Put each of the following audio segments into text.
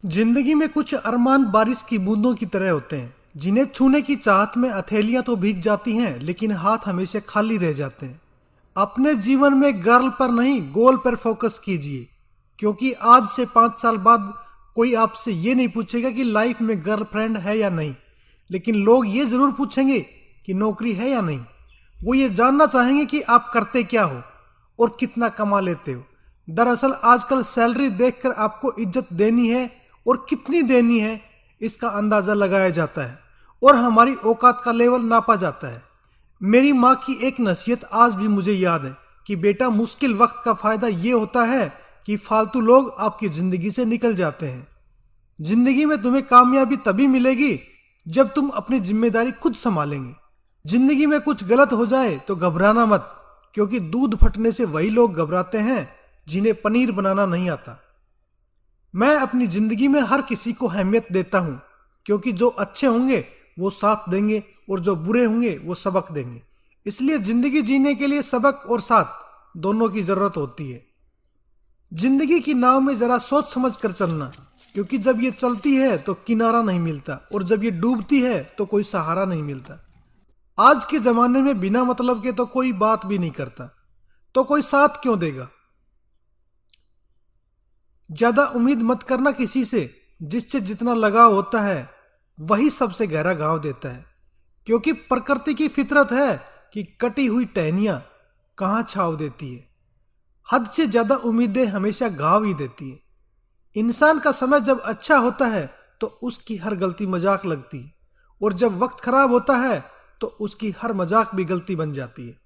जिंदगी में कुछ अरमान बारिश की बूंदों की तरह होते हैं, जिन्हें छूने की चाहत में हथेलियां तो भीग जाती हैं, लेकिन हाथ हमेशा खाली रह जाते हैं। अपने जीवन में गर्ल पर नहीं, गोल पर फोकस कीजिए, क्योंकि आज से 5 साल बाद कोई आपसे ये नहीं पूछेगा कि लाइफ में गर्लफ्रेंड है या नहीं, लेकिन लोग ये जरूर पूछेंगे कि नौकरी है या नहीं। वो ये जानना चाहेंगे कि आप करते क्या हो और कितना कमा लेते हो। दरअसल आजकल सैलरी देखकर आपको इज्जत देनी है और कितनी देनी है, इसका अंदाजा लगाया जाता है और हमारी औकात का लेवल नापा जाता है। मेरी माँ की एक नसीहत आज भी मुझे याद है कि बेटा, मुश्किल वक्त का फायदा ये होता है कि फालतू लोग आपकी जिंदगी से निकल जाते हैं। जिंदगी में तुम्हें कामयाबी तभी मिलेगी जब तुम अपनी जिम्मेदारी खुद संभालेंगे। जिंदगी में कुछ गलत हो जाए तो घबराना मत, क्योंकि दूध फटने से वही लोग घबराते हैं जिन्हें पनीर बनाना नहीं आता। मैं अपनी जिंदगी में हर किसी को अहमियत देता हूं, क्योंकि जो अच्छे होंगे वो साथ देंगे और जो बुरे होंगे वो सबक देंगे। इसलिए जिंदगी जीने के लिए सबक और साथ दोनों की जरूरत होती है। जिंदगी की नाव में जरा सोच समझ कर चलना, क्योंकि जब ये चलती है तो किनारा नहीं मिलता और जब ये डूबती है तो कोई सहारा नहीं मिलता। आज के जमाने में बिना मतलब के तो कोई बात भी नहीं करता, तो कोई साथ क्यों देगा। ज्यादा उम्मीद मत करना किसी से। जिससे जितना लगाव होता है वही सबसे गहरा घाव देता है, क्योंकि प्रकृति की फितरत है कि कटी हुई टहनियां कहां छाव देती है। हद से ज्यादा उम्मीदें हमेशा घाव ही देती है। इंसान का समय जब अच्छा होता है तो उसकी हर गलती मजाक लगती है, और जब वक्त खराब होता है तो उसकी हर मजाक भी गलती बन जाती है।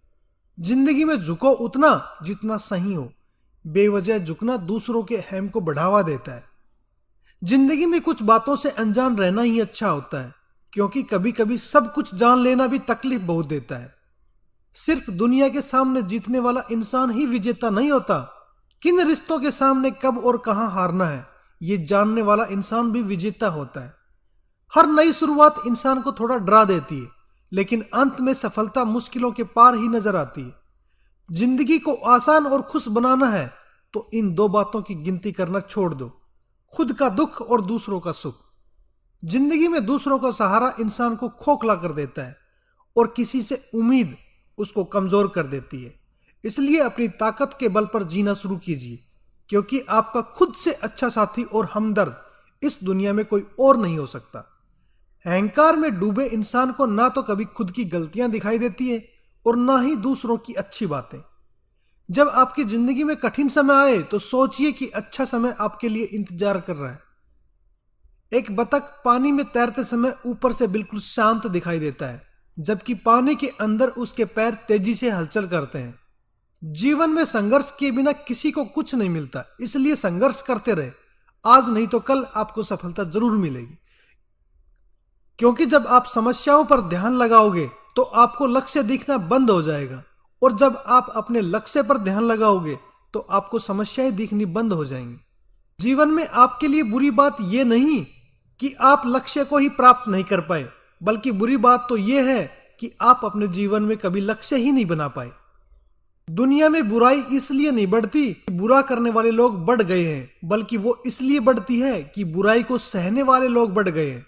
जिंदगी में झुको उतना जितना सही हो। बेवजह झुकना दूसरों के अहम को बढ़ावा देता है। जिंदगी में कुछ बातों से अनजान रहना ही अच्छा होता है, क्योंकि कभी कभी सब कुछ जान लेना भी तकलीफ बहुत देता है। सिर्फ दुनिया के सामने जीतने वाला इंसान ही विजेता नहीं होता। किन रिश्तों के सामने कब और कहां हारना है, ये जानने वाला इंसान भी विजेता होता है। हर नई शुरुआत इंसान को थोड़ा डरा देती है, लेकिन अंत में सफलता मुश्किलों के पार ही नजर आती है। जिंदगी को आसान और खुश बनाना है तो इन दो बातों की गिनती करना छोड़ दो, खुद का दुख और दूसरों का सुख। जिंदगी में दूसरों का सहारा इंसान को खोखला कर देता है और किसी से उम्मीद उसको कमजोर कर देती है। इसलिए अपनी ताकत के बल पर जीना शुरू कीजिए, क्योंकि आपका खुद से अच्छा साथी और हमदर्द इस दुनिया में कोई और नहीं हो सकता। अहंकार में डूबे इंसान को ना तो कभी खुद की गलतियां दिखाई देती है और ना ही दूसरों की अच्छी बातें। जब आपकी जिंदगी में कठिन समय आए तो सोचिए कि अच्छा समय आपके लिए इंतजार कर रहा है। एक बतख पानी में तैरते समय ऊपर से बिल्कुल शांत दिखाई देता है, जबकि पानी के अंदर उसके पैर तेजी से हलचल करते हैं। जीवन में संघर्ष किए बिना किसी को कुछ नहीं मिलता, इसलिए संघर्ष करते रहे। आज नहीं तो कल आपको सफलता जरूर मिलेगी, क्योंकि जब आप समस्याओं पर ध्यान लगाओगे तो आपको लक्ष्य दिखना बंद हो जाएगा, और जब आप अपने लक्ष्य पर ध्यान लगाओगे तो आपको समस्याएं दिखनी बंद हो जाएंगी। जीवन में आपके लिए बुरी बात यह नहीं कि आप लक्ष्य को ही प्राप्त नहीं कर पाए, बल्कि बुरी बात तो यह है कि आप अपने जीवन में कभी लक्ष्य ही नहीं बना पाए। दुनिया में बुराई इसलिए नहीं बढ़ती कि बुरा करने वाले लोग बढ़ गए हैं, बल्कि वो इसलिए बढ़ती है कि बुराई को सहने वाले लोग बढ़ गए हैं।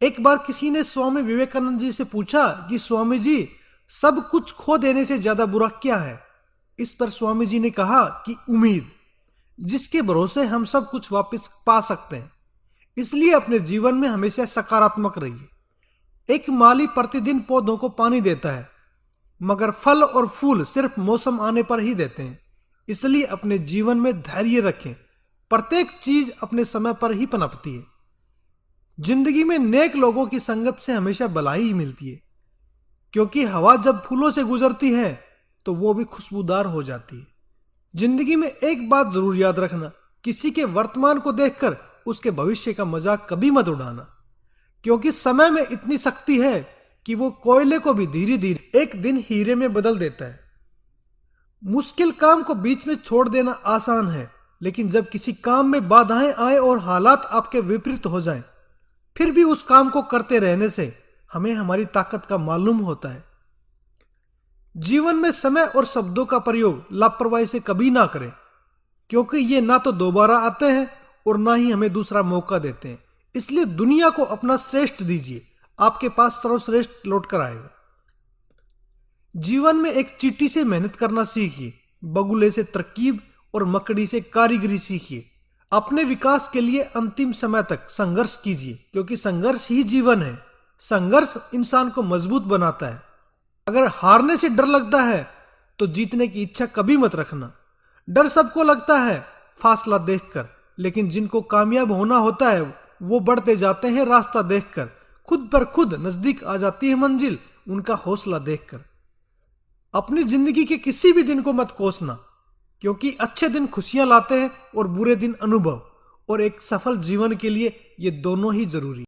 एक बार किसी ने स्वामी विवेकानंद जी से पूछा कि स्वामी जी, सब कुछ खो देने से ज्यादा बुरा क्या है। इस पर स्वामी जी ने कहा कि उम्मीद, जिसके भरोसे हम सब कुछ वापस पा सकते हैं। इसलिए अपने जीवन में हमेशा सकारात्मक रहिए। एक माली प्रतिदिन पौधों को पानी देता है, मगर फल और फूल सिर्फ मौसम आने पर ही देते हैं। इसलिए अपने जीवन में धैर्य रखें। प्रत्येक चीज अपने समय पर ही पनपती है। जिंदगी में नेक लोगों की संगत से हमेशा भलाई ही मिलती है, क्योंकि हवा जब फूलों से गुजरती है तो वो भी खुशबूदार हो जाती है। जिंदगी में एक बात जरूर याद रखना, किसी के वर्तमान को देखकर उसके भविष्य का मजाक कभी मत उड़ाना, क्योंकि समय में इतनी शक्ति है कि वो कोयले को भी धीरे धीरे एक दिन हीरे में बदल देता है। मुश्किल काम को बीच में छोड़ देना आसान है, लेकिन जब किसी काम में बाधाएं आए और हालात आपके विपरीत हो जाएं, फिर भी उस काम को करते रहने से हमें हमारी ताकत का मालूम होता है। जीवन में समय और शब्दों का प्रयोग लापरवाही से कभी ना करें, क्योंकि ये ना तो दोबारा आते हैं और ना ही हमें दूसरा मौका देते हैं। इसलिए दुनिया को अपना श्रेष्ठ दीजिए, आपके पास सर्वश्रेष्ठ लौट कर आएगा। जीवन में एक चींटी से मेहनत करना सीखिए, बगुले से तरकीब और मकड़ी से कारीगरी सीखिए। अपने विकास के लिए अंतिम समय तक संघर्ष कीजिए, क्योंकि संघर्ष ही जीवन है। संघर्ष इंसान को मजबूत बनाता है। अगर हारने से डर लगता है तो जीतने की इच्छा कभी मत रखना। डर सबको लगता है फासला देखकर, लेकिन जिनको कामयाब होना होता है वो बढ़ते जाते हैं रास्ता देखकर। खुद पर खुद नजदीक आ जाती है मंजिल उनका हौसला देखकर। अपनी जिंदगी के किसी भी दिन को मत कोसना, क्योंकि अच्छे दिन खुशियां लाते हैं और बुरे दिन अनुभव, और एक सफल जीवन के लिए ये दोनों ही जरूरी।